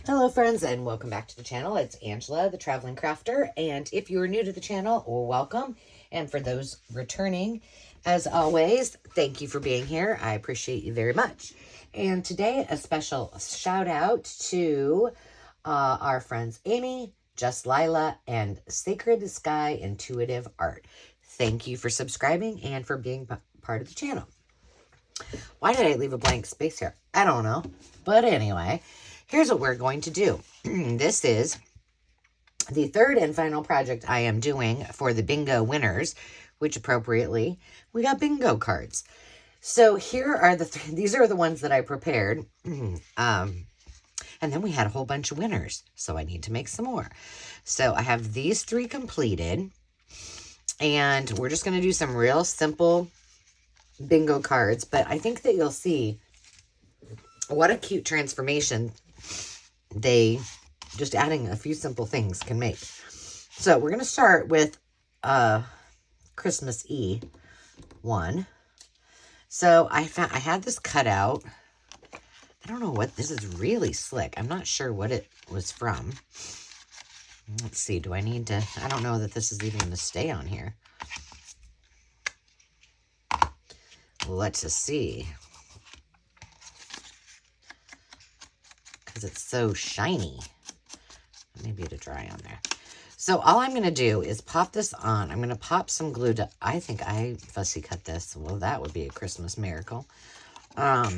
Hello friends and welcome back to the channel. It's Angela, the Traveling Crafter, and if you are new to the channel, welcome. And for those returning, as always, thank you for being here. I appreciate you very much. And today, a special shout out to our friends Amy, Just Lila, and Sacred Sky Intuitive Art. Thank you for subscribing and for being part of the channel. Why did I leave a blank space here? I don't know. But anyway, here's what we're going to do. This is the third and final project I am doing for the bingo winners, which appropriately, we got bingo cards. So here are these are the ones that I prepared. And then we had a whole bunch of winners, so I need to make some more. So I have these three completed, and we're just going to do some real simple bingo cards, but I think that you'll see what a cute transformation just adding a few simple things can make. So we're going to start with Christmas-y one. So I had this cut out. I don't know what, this is really slick. I'm not sure what it was from. Let's see, do I need to, I don't know that this is even going to stay on here. Let's just see. Because it's so shiny. Maybe it'll dry on there. So all I'm going to do is pop this on. I'm going to pop some glue to, I think I fussy cut this. Well, that would be a Christmas miracle. Yeah,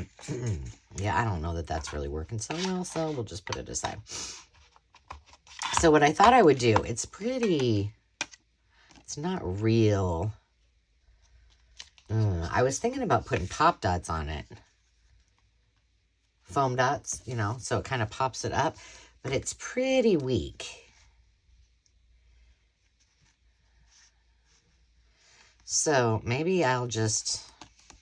I don't know that that's really working so well, so we'll just put it aside. So what I thought I would do, it's not real. I was thinking about putting pop dots on it. Foam dots, you know, so it kind of pops it up, but it's pretty weak. So maybe I'll just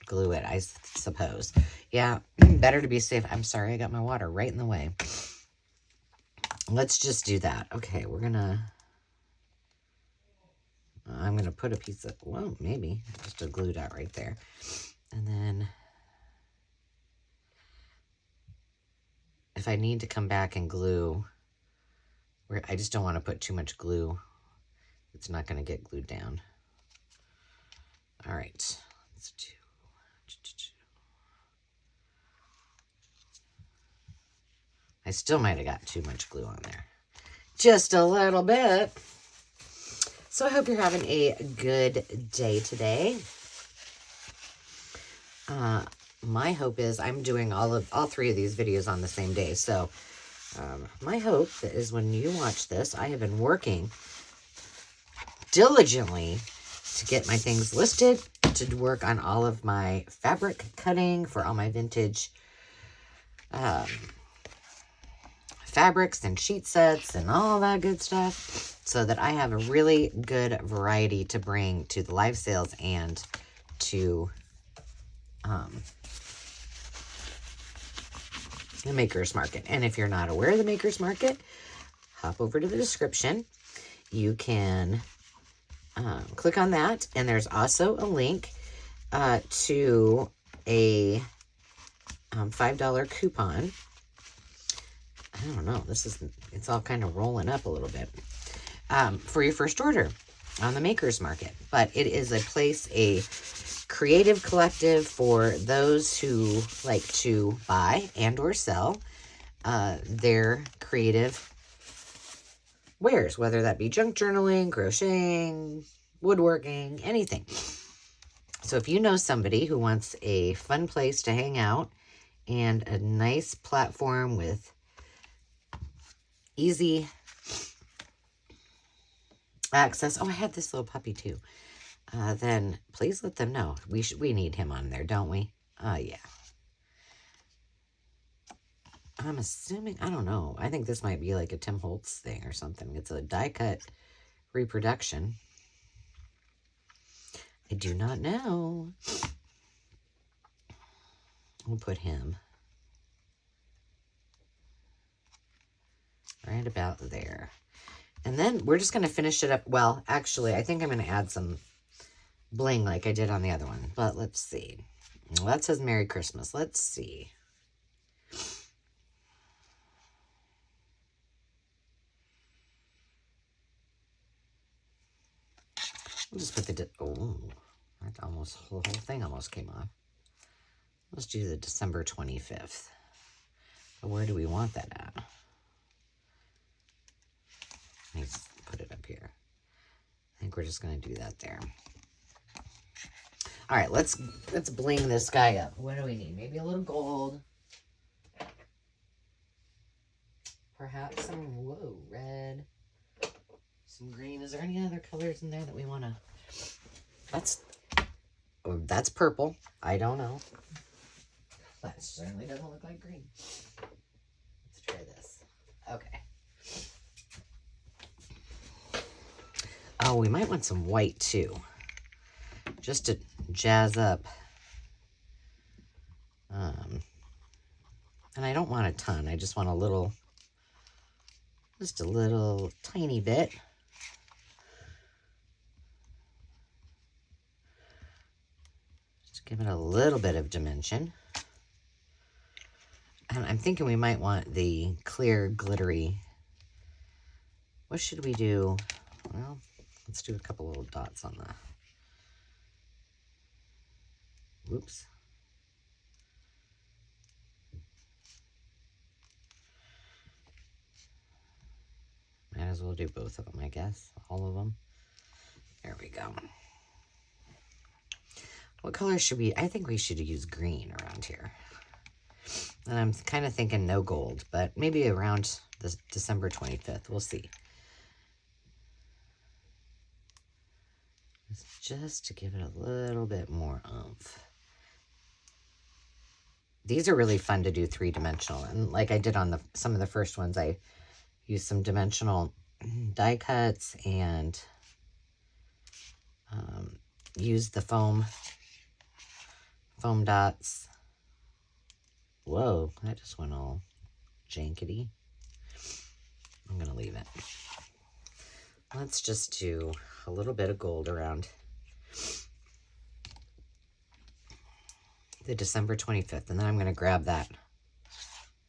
glue it, I suppose. Yeah, better to be safe. I'm sorry, I got my water right in the way. Let's just do that. Okay, I'm gonna put a piece of, well, maybe just a glue dot right there. And then if I need to come back and glue, I just don't want to put too much glue. It's not going to get glued down. All right, let's do. I still might have got too much glue on there. Just a little bit. So I hope you're having a good day today. My hope is I'm doing all three of these videos on the same day. So my hope is when you watch this, I have been working diligently to get my things listed, to work on all of my fabric cutting for all my vintage fabrics and sheet sets and all that good stuff, so that I have a really good variety to bring to the live sales and to the Maker's Market. And if you're not aware of the Maker's Market, hop over to the description. You can click on that, and there's also a link to a $5 coupon. I don't know, it's all kind of rolling up a little bit, for your first order on the Maker's Market. But it is a creative collective for those who like to buy and or sell their creative wares, whether that be junk journaling, crocheting, woodworking, anything. So if you know somebody who wants a fun place to hang out and a nice platform with easy access. Oh, I had this little puppy too. Then please let them know. We need him on there, don't we? Yeah. I'm assuming, I don't know. I think this might be like a Tim Holtz thing or something. It's a die cut reproduction. I do not know. We'll put him right about there. And then we're just going to finish it up. Well, actually, I think I'm going to add some bling like I did on the other one. But let's see. Well, that says Merry Christmas. Let's see. We'll just put the, oh, that almost, the whole thing almost came off. Let's do the December 25th. But where do we want that at? Let's put it up here. I think we're just going to do that there. All right, let's bling this guy up. What do we need? Maybe a little gold. Perhaps some, whoa, red. Some green. Is there any other colors in there that we want to... That's purple. I don't know. That certainly doesn't look like green. Let's try this. Okay. Oh, we might want some white too. Just to jazz up. And I don't want a ton. I just want a little, just a little tiny bit. Just give it a little bit of dimension. And I'm thinking we might want the clear, glittery. What should we do? Well, let's do a couple little dots on the... Whoops. Might as well do both of them, I guess. All of them. There we go. What color should we... I think we should use green around here. And I'm kind of thinking no gold, but maybe around the December 25th. We'll see. Just to give it a little bit more oomph. These are really fun to do three-dimensional. And like I did on some of the first ones, I used some dimensional die cuts and used the foam dots. Whoa, that just went all jankety. I'm going to leave it. Let's just do a little bit of gold around the December 25th. And then I'm going to grab that.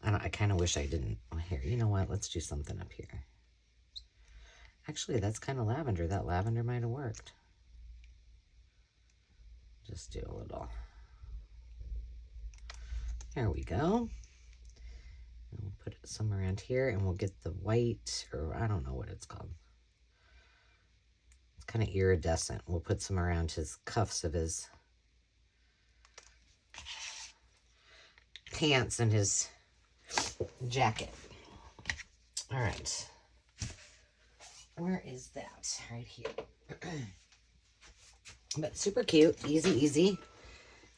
I kind of wish I didn't. Oh, here, you know what? Let's do something up here. Actually, that's kind of lavender. That lavender might have worked. Just do a little. There we go. And we'll put it somewhere around here, and we'll get the white, or I don't know what it's called. It's kind of iridescent. We'll put some around his cuffs of his pants and his jacket. All right. Where is that? Right here. But super cute. Easy, easy.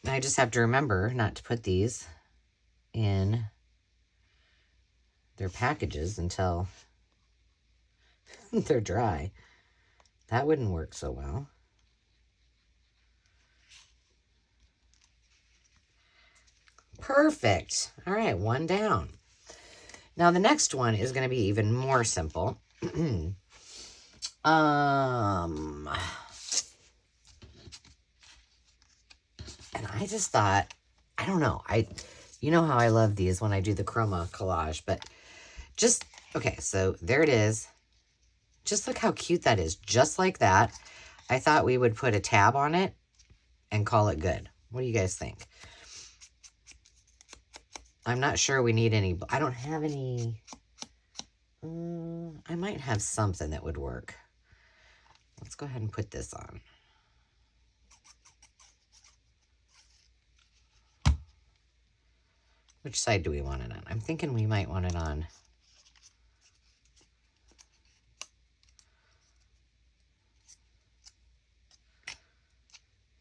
And I just have to remember not to put these in their packages until they're dry. That wouldn't work so well. Perfect. All right, one down. Now the next one is going to be even more simple. And I just thought, I don't know. You know how I love these when I do the chroma collage, but just, okay, so there it is. Just look how cute that is. Just like that. I thought we would put a tab on it and call it good. What do you guys think? I'm not sure we need any, I don't have any, I might have something that would work. Let's go ahead and put this on. Which side do we want it on? I'm thinking we might want it on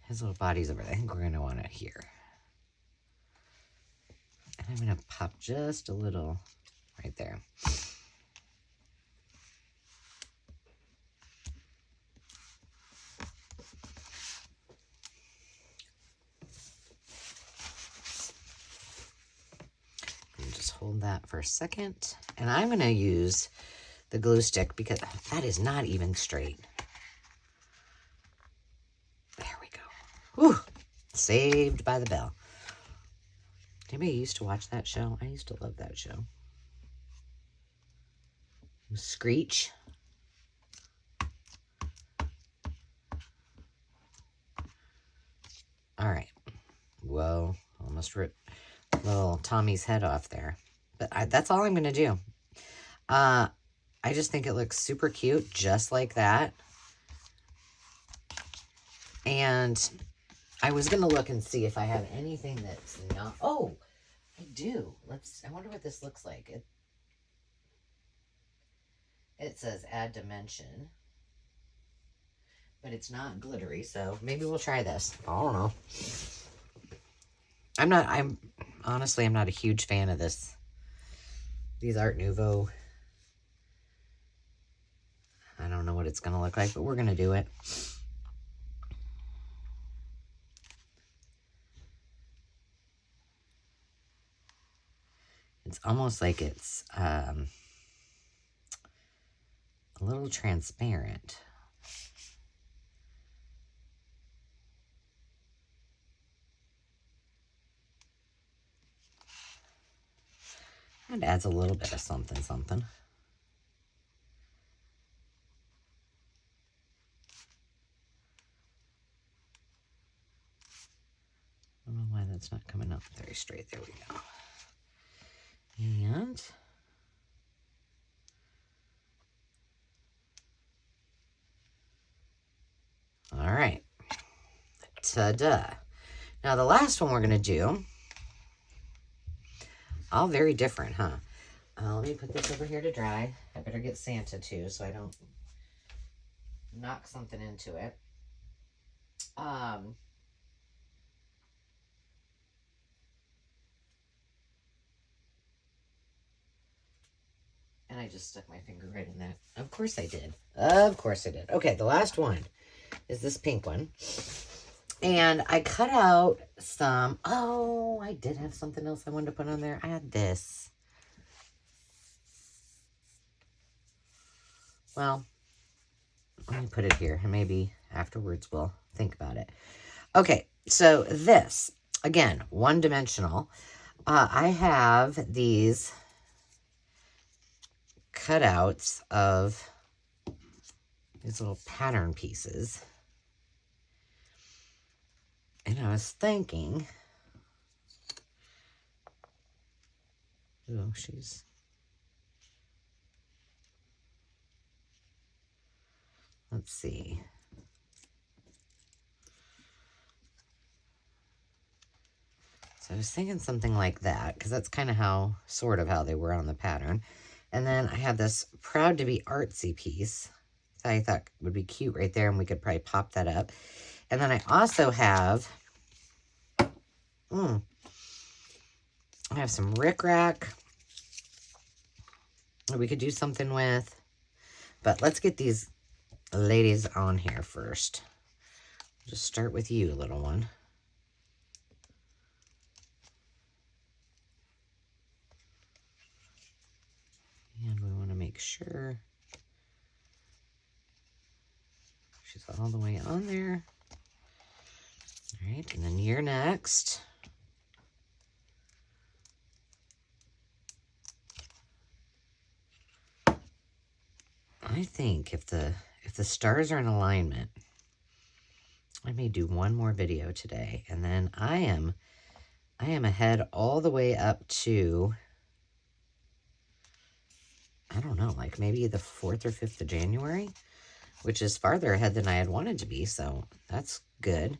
his little body's over there. I think we're going to want it here. And I'm going to pop just a little right there. Just hold that for a second. And I'm going to use the glue stick because that is not even straight. There we go. Whew. Saved by the bell. Anybody used to watch that show? I used to love that show. Screech. All right. Whoa, almost ripped little Tommy's head off there. But that's all I'm going to do. I just think it looks super cute, just like that. And I was going to look and see if I have anything that's not... Oh, I do. I wonder what this looks like. It says add dimension. But it's not glittery, so maybe we'll try this. I don't know. Honestly, I'm not a huge fan of these Art Nouveau. I don't know what it's going to look like, but we're going to do it. It's almost like it's a little transparent. It adds a little bit of something, something. I don't know why that's not coming up very straight. There we go. And all right. Ta-da. Now the last one we're going to do, all very different, huh? Let me put this over here to dry. I better get Santa too so I don't knock something into it. And I just stuck my finger right in that. Of course I did. Of course I did. Okay, the last one is this pink one. And I cut out some... Oh, I did have something else I wanted to put on there. I had this. Well, let me put it here. And maybe afterwards we'll think about it. Okay, so this, again, one-dimensional. I have these cutouts of these little pattern pieces. And I was thinking, oh, let's see. So I was thinking something like that, because that's kind of sort of how they were on the pattern. And then I have this Proud to Be Artsy piece that I thought would be cute right there, and we could probably pop that up. And then I also have, I have some rickrack that we could do something with. But let's get these ladies on here first. Just start with you, little one. And we want to make sure she's all the way on there. All right, and then you're next. I think if the stars are in alignment, I may do one more video today, and then I am ahead all the way up to, I don't know, like maybe the 4th or 5th of January, which is farther ahead than I had wanted to be, so that's good.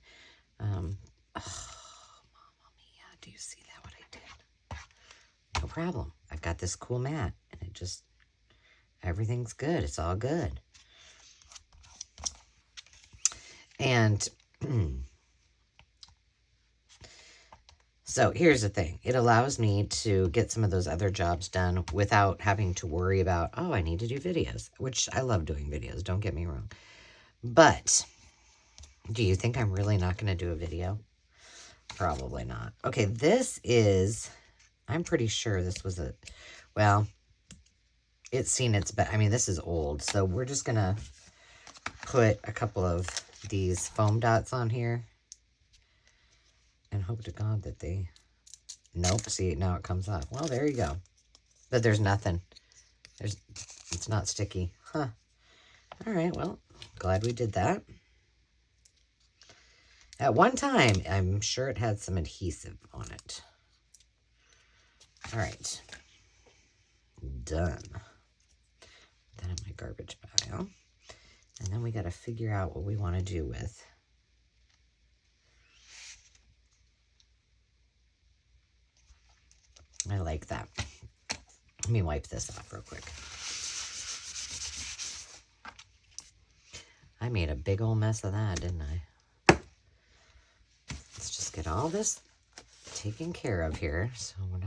Oh, Mamma Mia, do you see that, what I did? No problem. I've got this cool mat, and it just, everything's good. It's all good. And so here's the thing. It allows me to get some of those other jobs done without having to worry about, oh, I need to do videos, which I love doing videos. Don't get me wrong. But do you think I'm really not going to do a video? Probably not. Okay, this is, I'm pretty sure this was well, it's seen its best. I mean, this is old. So we're just going to put a couple of these foam dots on here. And hope to God that they... Nope, see, now it comes off. Well, there you go. But there's nothing. It's not sticky. Huh. All right, well, glad we did that. At one time, I'm sure it had some adhesive on it. All right. Done. Put that in my garbage pile. And then we got to figure out what we want to do with. I like that. Let me wipe this off real quick. I made a big old mess of that, didn't I? Let's just get all this taken care of here. So we're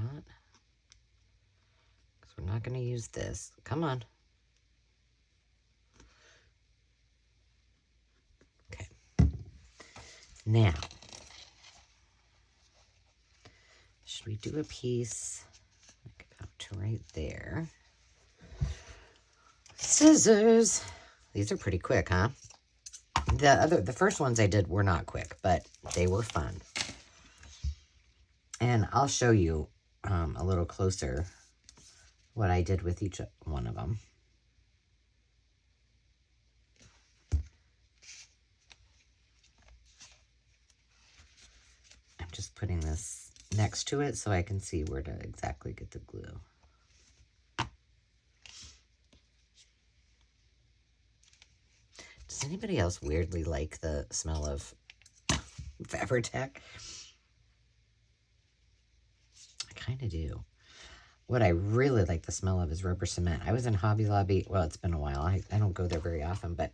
not going to use this. Come on. Okay. Now, should we do a piece like about to right there? Scissors. These are pretty quick, huh? The first ones I did were not quick, but they were fun. And I'll show you a little closer what I did with each one of them. I'm just putting this next to it so I can see where to exactly get the glue. Does anybody else weirdly like the smell of Fabri-Tac? I kind of do. What I really like the smell of is rubber cement. I was in Hobby Lobby. Well, it's been a while. I don't go there very often, but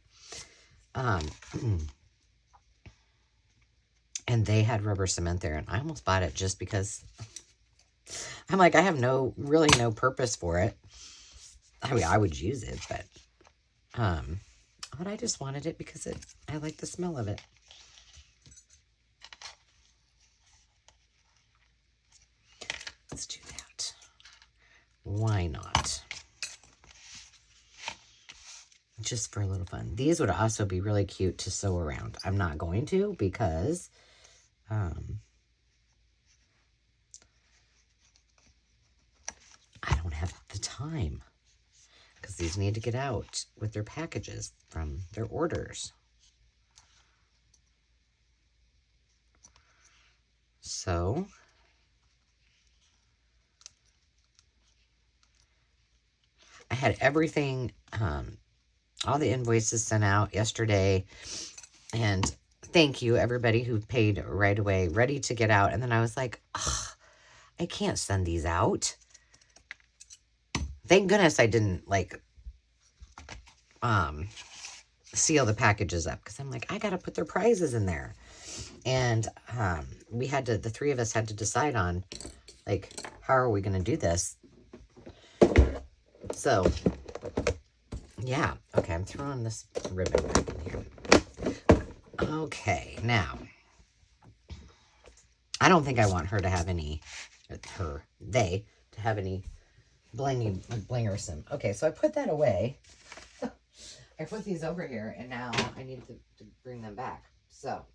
and they had rubber cement there, and I almost bought it just because I'm like, I have really no purpose for it. I mean, I would use it, but I just wanted it because I like the smell of it. Let's do that. Why not? Just for a little fun. These would also be really cute to sew around. I'm not going to because I don't have the time. Because these need to get out with their packages from their orders. So I had everything, all the invoices sent out yesterday. And thank you, everybody who paid right away, ready to get out. And then I was like, I can't send these out. Thank goodness I didn't, like, seal the packages up. Because I'm like, I got to put their prizes in there. And the three of us had to decide on, like, how are we going to do this? So, yeah. Okay, I'm throwing this ribbon back in here. Okay, now, I don't think I want her to have any, they to have any blingersome. Okay, so I put that away. I put these over here, and now I need to bring them back. So,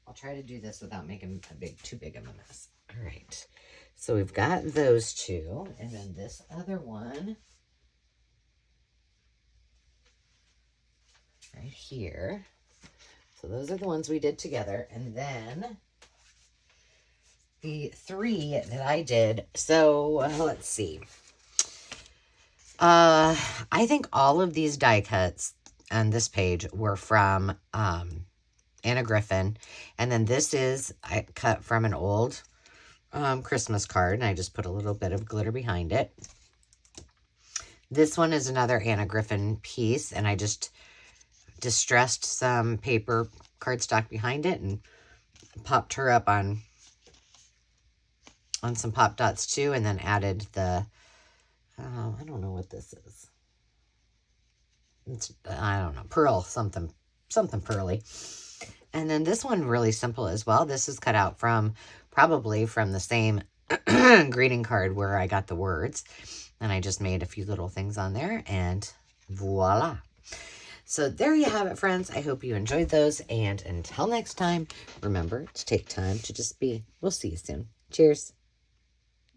I'll try to do this without making too big of a mess. All right, so we've got those two, and then this other one right here. So those are the ones we did together, and then the three that I did. So let's see. I think all of these die cuts on this page were from Anna Griffin, and then this is I cut from an old Christmas card, and I just put a little bit of glitter behind it. This one is another Anna Griffin piece, and I just distressed some paper cardstock behind it and popped her up on some pop dots too, and then added the I don't know what this is. It's, I don't know, pearl, something pearly. And then this one really simple as well. This is cut out probably from the same greeting card where I got the words. And I just made a few little things on there, and voila. So there you have it, friends. I hope you enjoyed those. And until next time, remember to take time to just be. We'll see you soon. Cheers.